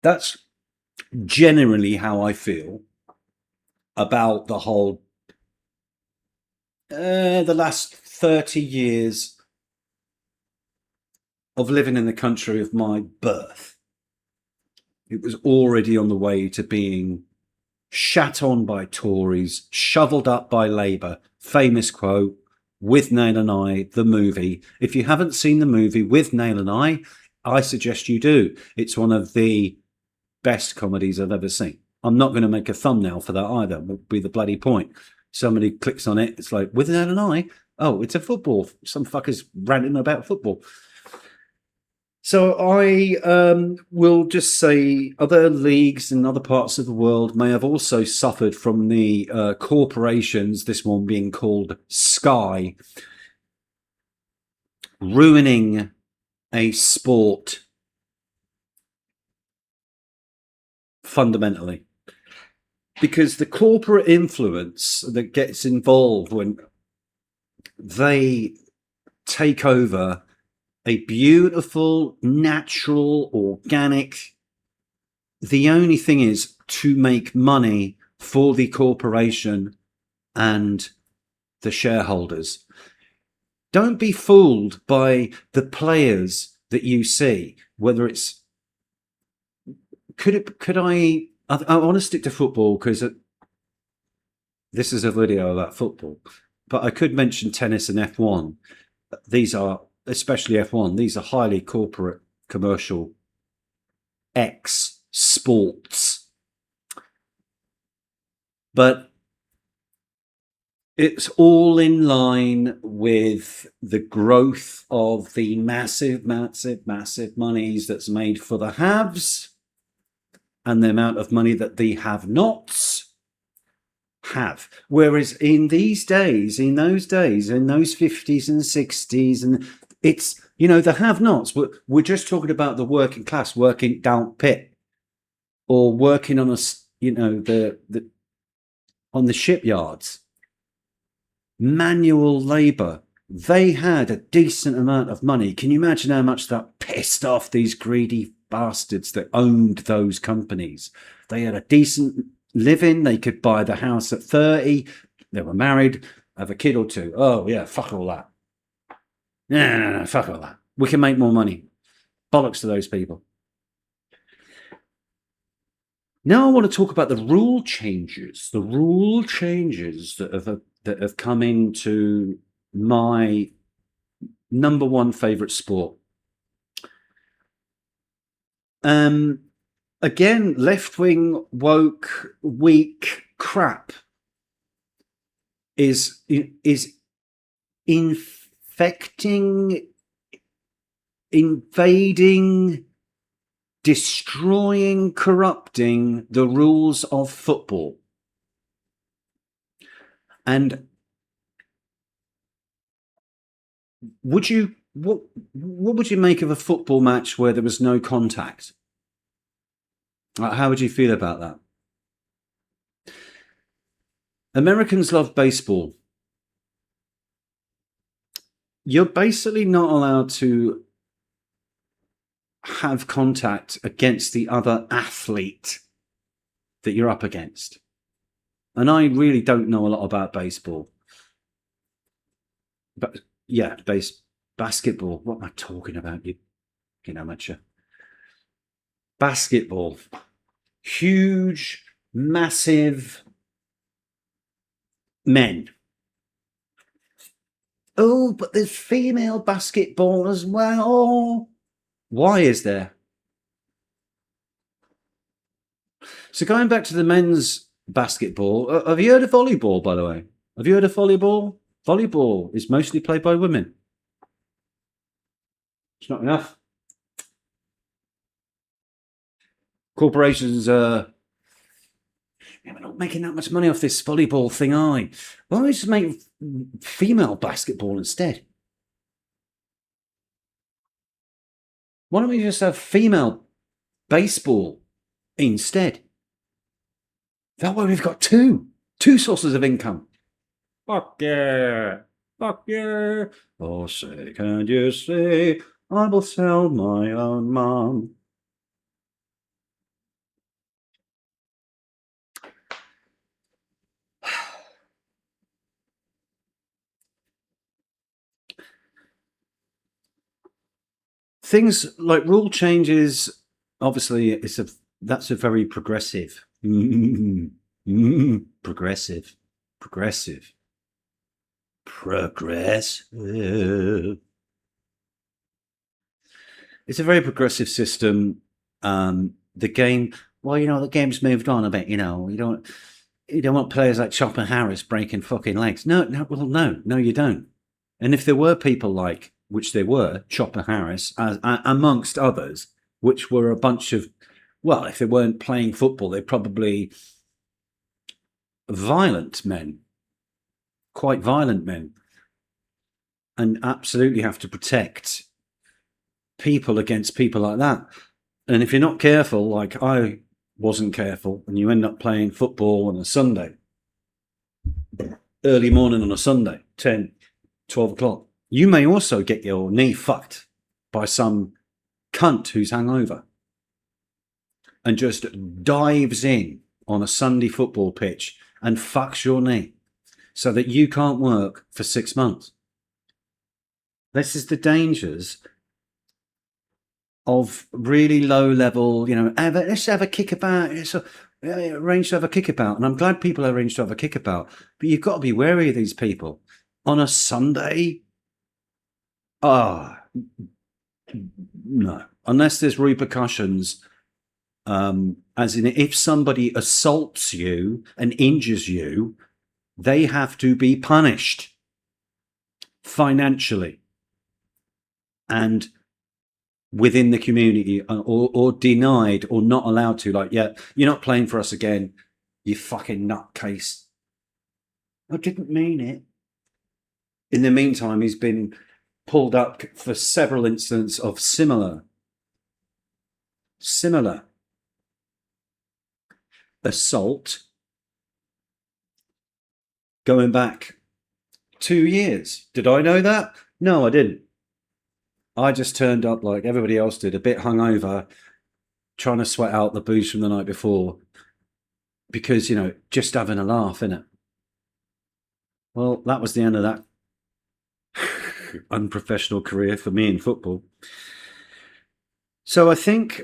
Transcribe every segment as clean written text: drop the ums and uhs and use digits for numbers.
That's generally how I feel about the whole the last 30 years of living in the country of my birth. It was already on the way to being shat on by Tories, shoveled up by Labour. Famous quote, Withnail and I, the movie. If you haven't seen the movie Withnail and I suggest you do. It's one of the best comedies I've ever seen. I'm not going to make a thumbnail for that either. It would be the bloody point. Somebody clicks on it, it's like, Withnail and I? Oh, it's a football. Some fuckers ranting about football. So I will just say other leagues in other parts of the world may have also suffered from the corporations, this one being called Sky, ruining a sport fundamentally. Because the corporate influence that gets involved when they take over a beautiful, natural, organic. The only thing is to make money for the corporation and the shareholders. Don't be fooled by the players that you see, whether it's. I want to stick to football because this is a video about football, but I could mention tennis and F1. These are, especially F1, these are highly corporate, commercial sports. But it's all in line with the growth of the massive, massive, massive monies that's made for the haves and the amount of money that the have-nots have. Whereas in those days, in those 50s and 60s, and it's, the have-nots, we're just talking about the working class working down pit or working on on the shipyards, manual labor. They had a decent amount of money. Can you imagine how much that pissed off these greedy bastards that owned those companies? They had a decent living. They could buy the house at 30. They were married, have a kid or two. Oh, yeah, fuck all that. No, fuck all that. We can make more money. Bollocks to those people. Now I want to talk about the rule changes that have come into my number one favorite sport. Again, left-wing, woke, weak crap is infecting, invading, destroying, corrupting the rules of football. And what would you make of a football match where there was no contact? How would you feel about that? Americans love baseball. You're basically not allowed to have contact against the other athlete that you're up against. And I really don't know a lot about baseball. But yeah, basketball. What am I talking about? You amateur. Basketball. Huge, massive men. Oh, but there's female basketball as well. Why is there? So going back to the men's basketball, have you heard of volleyball, by the way? Have you heard of volleyball? Volleyball is mostly played by women. It's not enough. Corporations we're not making that much money off this volleyball thing, are we? Why don't we just make female basketball instead? Why don't we just have female baseball instead? That way we've got two sources of income. Fuck yeah. Fuck yeah. Oh, say, can you say, I will sell my own mom. things like rule changes. Obviously, that's a very progressive, progressive, progressive, progressive. It's a very progressive system. The game, well, the game's moved on a bit. You don't want players like Chopper Harris breaking fucking legs. No, you don't. And if there were people like, which there were, Chopper Harris, amongst others, which were a bunch of, well, if they weren't playing football, they're probably violent men, quite violent men, and absolutely have to protect people against people like that. And if you're not careful, like I wasn't careful, and you end up playing football on a Sunday, early morning on a Sunday, 10, 12 o'clock, you may also get your knee fucked by some cunt who's hungover and just dives in on a Sunday football pitch and fucks your knee so that you can't work for 6 months. This is the dangers of really low level, let's have a kickabout. Arrange to have a kickabout. And I'm glad people arrange to have a kickabout. But you've got to be wary of these people. On a Sunday, no. Unless there's repercussions, as in if somebody assaults you and injures you, they have to be punished financially and within the community, or denied or not allowed to. Like, yeah, you're not playing for us again, you fucking nutcase. I didn't mean it. In the meantime, he's been pulled up for several incidents of similar assault going back 2 years. Did I know that? No, I didn't. I just turned up like everybody else did, a bit hungover, trying to sweat out the booze from the night before because, just having a laugh, innit? Well, that was the end of that unprofessional career for me in football. So I think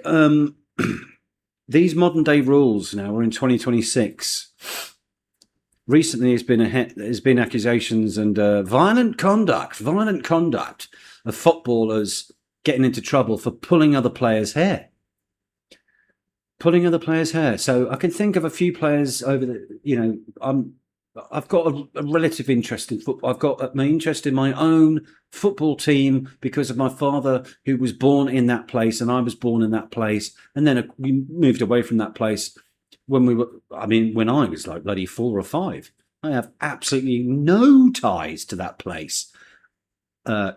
these modern day rules now, we're in 2026. Recently, there's been accusations and violent conduct of footballers getting into trouble for pulling other players' hair. So I can think of a few players over the, I've got a relative interest in football. I've got my interest in my own football team because of my father, who was born in that place, and I was born in that place. And then we moved away from that place when I was like bloody 4 or 5. I have absolutely no ties to that place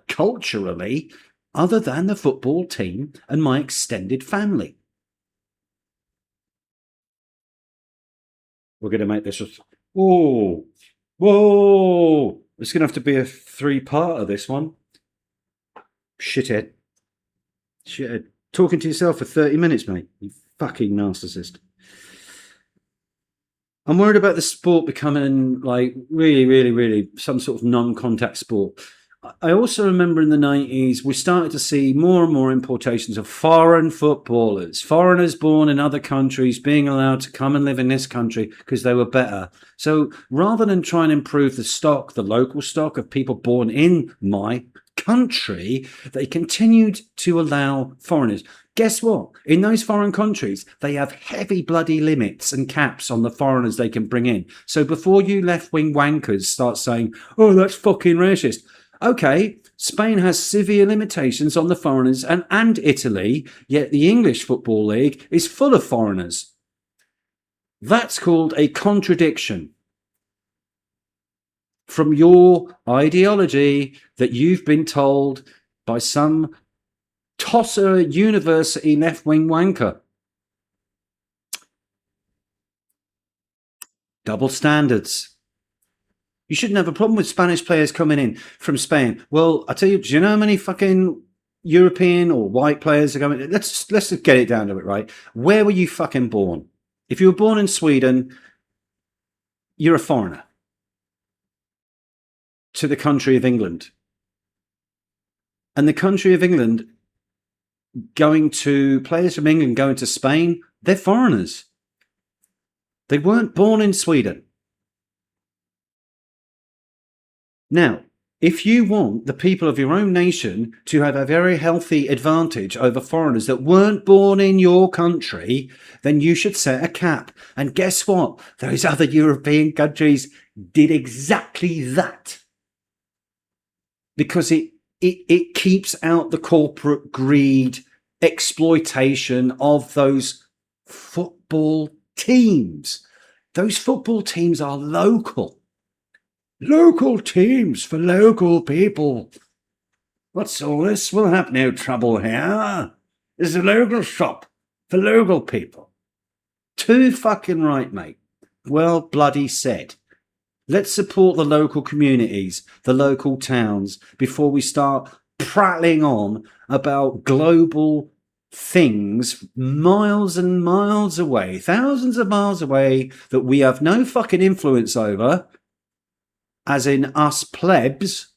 culturally, other than the football team and my extended family. We're going to make this whoa, it's going to have to be a 3-part of this one. Shithead. Talking to yourself for 30 minutes, mate, you fucking narcissist. I'm worried about the sport becoming like really, really, really some sort of non-contact sport. I also remember in the 90s, we started to see more and more importations of foreign footballers, foreigners born in other countries being allowed to come and live in this country because they were better. So rather than try and improve the local stock of people born in my country, they continued to allow foreigners. Guess what? In those foreign countries, they have heavy bloody limits and caps on the foreigners they can bring in. So before you left-wing wankers start saying, oh, that's fucking racist. Okay, Spain has severe limitations on the foreigners and Italy, yet the English Football League is full of foreigners. That's called a contradiction from your ideology that you've been told by some tosser university left-wing wanker. Double standards. You shouldn't have a problem with Spanish players coming in from Spain. Well, I tell you, do you know how many fucking European or white players are coming? Let's just get it down to it, right? Where were you fucking born? If you were born in Sweden, you're a foreigner to the country of England. And the country of England players from England going to Spain, they're foreigners. They weren't born in Sweden. Now, if you want the people of your own nation to have a very healthy advantage over foreigners that weren't born in your country, then you should set a cap. And guess what? Those other European countries did exactly that. Because it keeps out the corporate greed, exploitation of those football teams. Those football teams are local. Local teams for local people. What's all this? We'll have no trouble here. There's a local shop for local people. Too fucking right, mate. Well bloody said. Let's support the local communities, the local towns, before we start prattling on about global things miles and miles away, thousands of miles away, that we have no fucking influence over, as in us plebs,